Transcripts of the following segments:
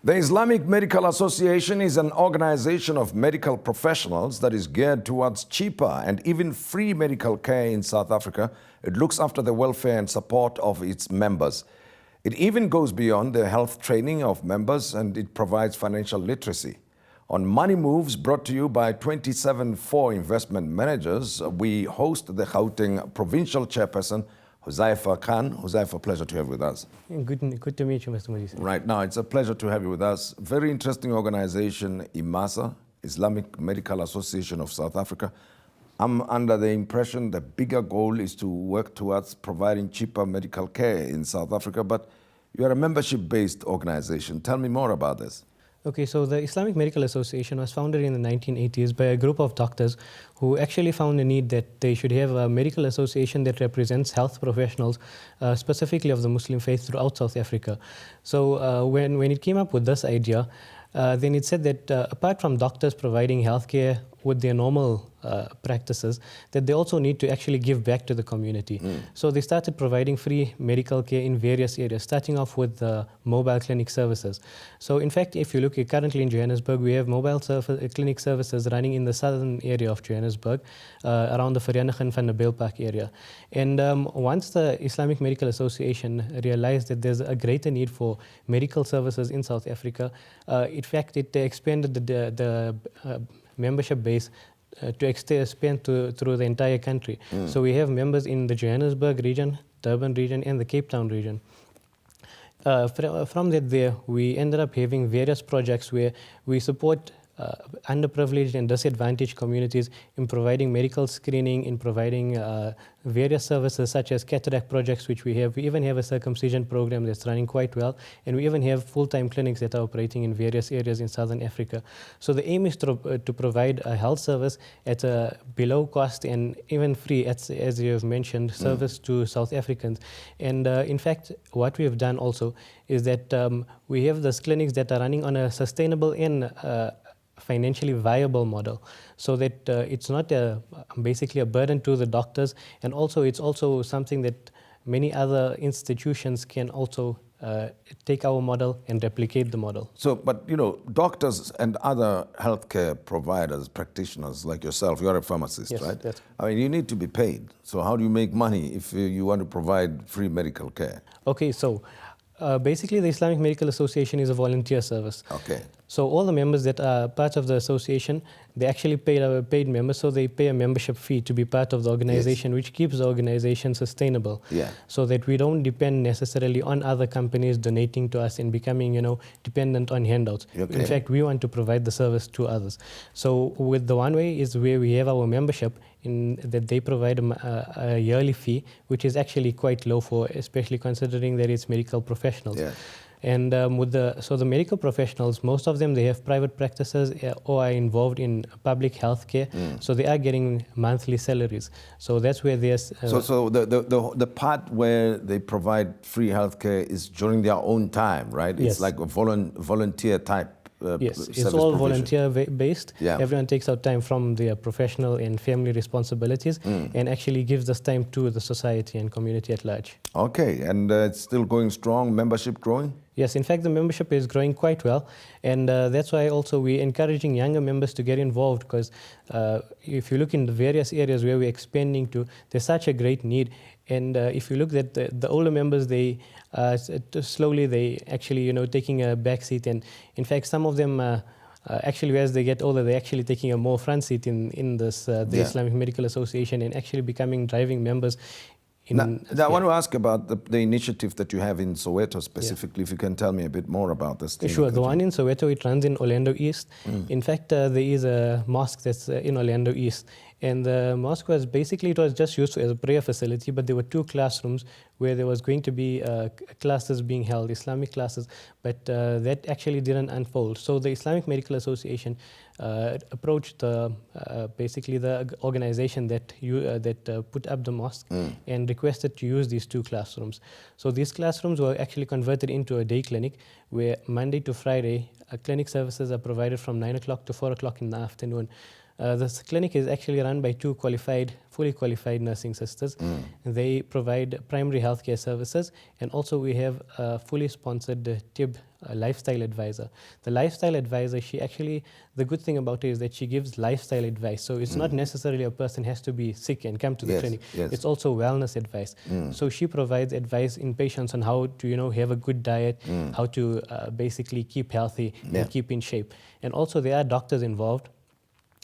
The Islamic Medical Association is an organization of medical professionals that is geared towards cheaper and even free medical care in South Africa. It looks after the welfare and support of its members. It even goes beyond the health training of members, and it provides financial literacy. On Money Moves, brought to you by 27-4 Investment Managers, we host the Gauteng Provincial Chairperson, Huzaifah Khan. Huzaifah, pleasure to have you with us. Good to meet you, Mr. Modise. Right, now it's a pleasure to have you with us. Very interesting organization, IMASA, Islamic Medical Association of South Africa. I'm under the impression the bigger goal is to work towards providing cheaper medical care in South Africa, but you are a membership-based organization. Tell me more about this. Okay, so the Islamic Medical Association was founded in the 1980s by a group of doctors who actually found a need that they should have a medical association that represents health professionals, specifically of the Muslim faith throughout South Africa. So when it came up with this idea, then it said that apart from doctors providing healthcare with their normal practices, that they also need to actually give back to the community. So they started providing free medical care in various areas, starting off with mobile clinic services. So in fact, if you look at currently in Johannesburg, we have mobile clinic services running in the southern area of Johannesburg, around the Vereeniging van der Bijlpark area. And once the Islamic Medical Association realized that there's a greater need for medical services in South Africa, in fact, it expanded the membership base to expand through the entire country. So we have members in the Johannesburg region, Durban region, and the Cape Town region. From that, we ended up having various projects where we support underprivileged and disadvantaged communities in providing medical screening, in providing various services such as cataract projects, which we have. We even have a circumcision program that's running quite well, and we even have full-time clinics that are operating in various areas in Southern Africa. So the aim is to provide a health service at a below cost and even free, as you have mentioned, service to South Africans. And in fact, what we have done also is that we have those clinics that are running on a sustainable and financially viable model, so that it's not basically a burden to the doctors, and also it's also something that many other institutions can also take our model and replicate the model. So, but you know, doctors and other healthcare providers, practitioners like yourself, you're a pharmacist, Yes, right? yes. I mean, you need to be paid. So how do you make money if you want to provide free medical care? Okay, so basically the Islamic Medical Association is a volunteer service. Okay. So all the members that are part of the association, they actually paid members, so they pay a membership fee to be part of the organization, which keeps the organization sustainable. So that we don't depend necessarily on other companies donating to us and becoming, dependent on handouts. Okay. In fact, we want to provide the service to others. So with the one way is where we have our membership, in that they provide a yearly fee, which is actually quite low for, especially considering that it's medical professionals. And so the medical professionals, most of them, they have private practices or are involved in public health care. So they are getting monthly salaries. So that's where there's... So the part where they provide free healthcare is during their own time, right? Yes. It's like a volunteer type yes, it's all volunteer-based. Yeah. Everyone takes out time from their professional and family responsibilities and actually gives this time to the society and community at large. Okay, and it's still going strong, membership growing? Yes, in fact, the membership is growing quite well, and that's why also we're encouraging younger members to get involved, because if you look in the various areas where we're expanding to, there's such a great need. And if you look at the older members, they slowly, they actually, taking a back seat. And in fact, some of them actually, as they get older, they're actually taking a more front seat in this, the Islamic Medical Association, and actually becoming driving members. Now, I want to ask about the initiative that you have in Soweto specifically, if you can tell me a bit more about this. Sure, the one in Soweto, it runs in Orlando East. In fact, there is a mosque that's in Orlando East. And the mosque was basically, it was just used as a prayer facility, but there were 2 classrooms where there was going to be classes being held, Islamic classes, but that actually didn't unfold. So the Islamic Medical Association approached basically the organization that put up the mosque and requested to use these 2 classrooms. So these classrooms were actually converted into a day clinic where Monday to Friday, clinic services are provided from 9 o'clock to 4 o'clock in the afternoon. This clinic is actually run by two fully qualified nursing sisters. They provide primary healthcare services, and also we have a fully sponsored TIB lifestyle advisor. The lifestyle advisor, the good thing about it is that she gives lifestyle advice. So it's not necessarily a person has to be sick and come to the clinic. Yes. It's also wellness advice. So she provides advice in patients on how to, have a good diet, how to basically keep healthy and keep in shape. And also there are doctors involved.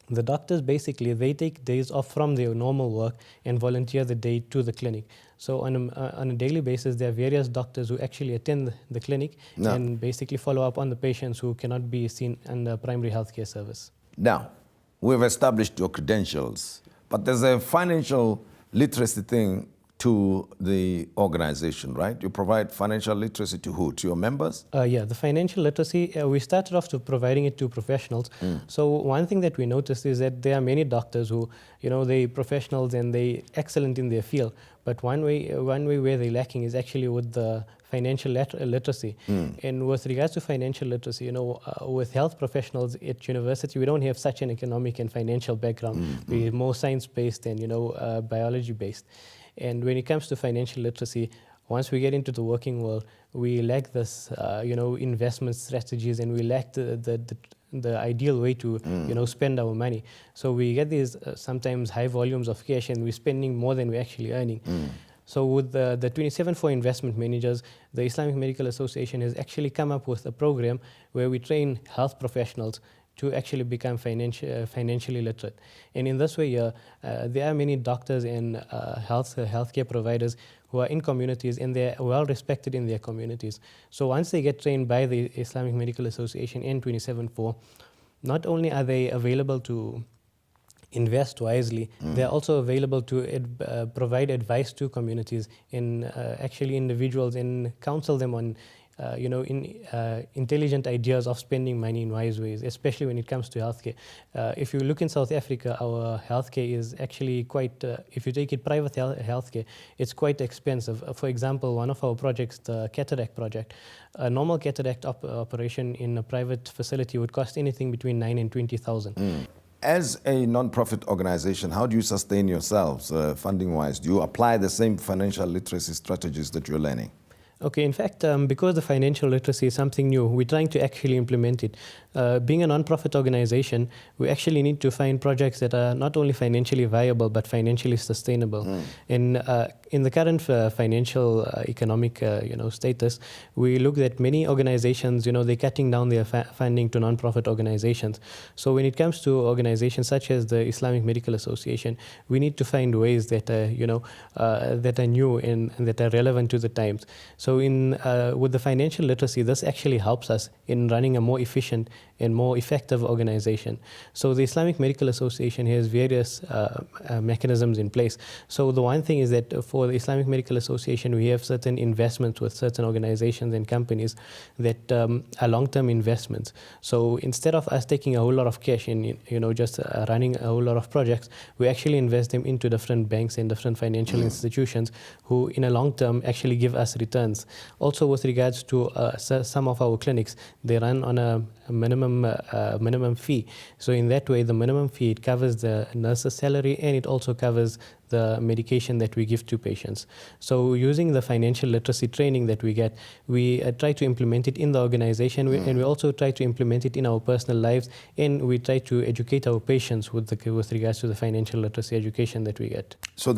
The doctors basically, they take days off from their normal work and volunteer the day to the clinic. So on a daily basis, there are various doctors who actually attend the clinic and basically follow up on the patients who cannot be seen under primary healthcare service. Now, we've established your credentials, but there's a financial literacy thing to the organization, right? You provide financial literacy to who? To your members? The financial literacy, we started off to providing it to professionals. So one thing that we noticed is that there are many doctors who, they're professionals and they're excellent in their field. But one way where they're lacking is actually with the financial literacy. And with regards to financial literacy, with health professionals at university, we don't have such an economic and financial background. We're more science-based and, biology-based. And when it comes to financial literacy, once we get into the working world, we lack this, investment strategies, and we lack the ideal way to, spend our money. So we get these sometimes high volumes of cash, and we're spending more than we're actually earning. So with the 27 for investment managers, the Islamic Medical Association has actually come up with a program where we train health professionals to actually become financially literate. And in this way, there are many doctors and healthcare providers who are in communities, and they're well respected in their communities. So once they get trained by the Islamic Medical Association and 27-4, not only are they available to invest wisely, they're also available to provide advice to communities and actually individuals, and counsel them on intelligent ideas of spending money in wise ways, especially when it comes to healthcare. If you look in South Africa, our healthcare is actually quite, if you take it private healthcare, it's quite expensive. For example, one of our projects, the cataract project, a normal cataract operation in a private facility would cost anything between 9 and 20,000. As a non-profit organization, how do you sustain yourselves funding-wise? Do you apply the same financial literacy strategies that you're learning? Okay, in fact, because the financial literacy is something new, we're trying to actually implement it. Being a non-profit organization, we actually need to find projects that are not only financially viable, but financially sustainable. And in the current financial economic status, we look at many organizations, they're cutting down their funding to non-profit organizations. So when it comes to organizations such as the Islamic Medical Association, we need to find ways that that are new and that are relevant to the times. So with the financial literacy, this actually helps us in running a more efficient and more effective organization. So the Islamic Medical Association has various mechanisms in place. So the one thing is that for the Islamic Medical Association, we have certain investments with certain organizations and companies that are long-term investments. So instead of us taking a whole lot of cash and just running a whole lot of projects, we actually invest them into different banks and different financial institutions who in a long term actually give us returns. Also with regards to some of our clinics, they run on a minimum fee. So in that way, the minimum fee, it covers the nurse's salary, and it also covers the medication that we give to patients. So using the financial literacy training that we get, we try to implement it in the organization, and we also try to implement it in our personal lives, and we try to educate our patients with regards to the financial literacy education that we get. So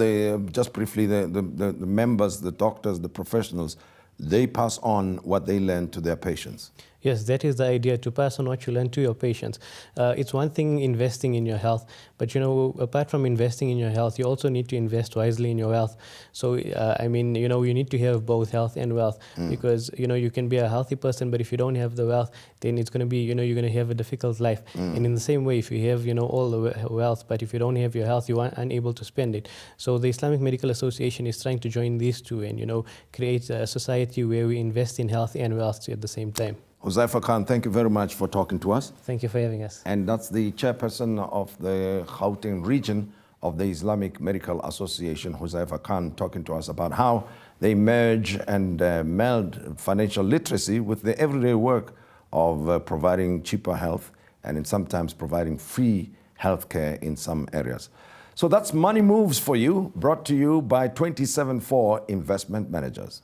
just briefly, the members, the doctors, the professionals, they pass on what they learn to their patients. Yes, that is the idea, to pass on what you learn to your patients. It's one thing investing in your health, but apart from investing in your health, you also need to invest wisely in your wealth. So, you need to have both health and wealth, because, you can be a healthy person, but if you don't have the wealth, then it's going to be, you're going to have a difficult life. And in the same way, if you have, all the wealth, but if you don't have your health, you are unable to spend it. So the Islamic Medical Association is trying to join these two and, create a society where we invest in health and wealth at the same time. Huzaifah Khan, thank you very much for talking to us. Thank you for having us. And that's the chairperson of the Gauteng region of the Islamic Medical Association, Huzaifah Khan, talking to us about how they merge and meld financial literacy with the everyday work of providing cheaper health and sometimes providing free healthcare in some areas. So that's Money Moves for you, brought to you by 274 Investment Managers.